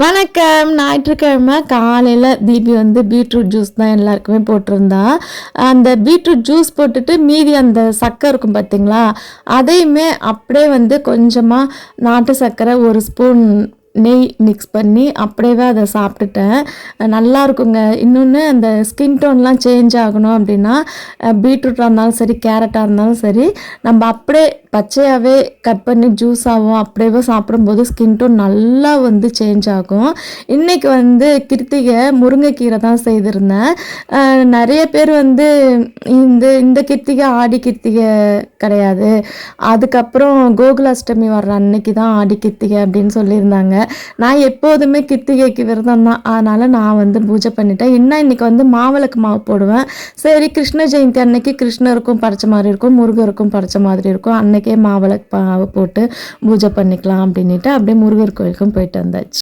வணக்கம். ஞாயிற்றுக்கிழமை காலையில் தீபி வந்து பீட்ரூட் ஜூஸ் தான் எல்லாருக்குமே போட்டிருந்தா. அந்த பீட்ரூட் ஜூஸ் போட்டுட்டு மீதி அந்த சர்க்கரை இருக்கும் பார்த்தீங்களா, அதையுமே அப்படியே வந்து கொஞ்சமாக நாட்டு சர்க்கரை 1 ஸ்பூன் நெய் மிக்ஸ் பண்ணி அப்படியே அதை சாப்பிட்டுட்டேன். நல்லா இருக்குங்க. இன்னொன்று அந்த ஸ்கின் டோன்லாம் சேஞ்ச் ஆகணும் அப்படின்னா பீட்ரூட்டாக இருந்தாலும் சரி, கேரட்டாக இருந்தாலும் சரி, நம்ம அப்படியே பச்சையாகவே கட் பண்ணி ஜூஸாகவும் அப்படியே சாப்பிடும்போது ஸ்கின் டோன் நல்லா வந்து சேஞ்ச் ஆகும். இன்றைக்கி வந்து கிருத்திகை முருங்கைக்கீரை தான் செய்திருந்தேன். நிறைய பேர் வந்து இந்த இந்த கிருத்திகை ஆடி கிருத்திகை கிடையாது, அதுக்கப்புறம் கோகுலாஷ்டமி வர்ற அன்னைக்கு தான் ஆடி கிருத்திகை அப்படின்னு சொல்லியிருந்தாங்க. நான் எப்போதுமே கிருத்திகைக்கு விரதம் தான், அதனால் நான் வந்து பூஜை பண்ணிட்டேன். இன்னும் இன்றைக்கி வந்து மாவிளக்கு மாவு போடுவேன். சரி, கிருஷ்ண ஜெயந்தி அன்னைக்கு கிருஷ்ணருக்கும் படைச்ச மாதிரி இருக்கும், முருகருக்கும் படைச்ச மாதிரி இருக்கும், அன்னைக்கே மாவிளக்கு மாவு போட்டு பூஜை பண்ணிக்கலாம் அப்படின்ட்டு அப்படியே முருகர் கோயிலுக்கும் போயிட்டு வந்தாச்சு.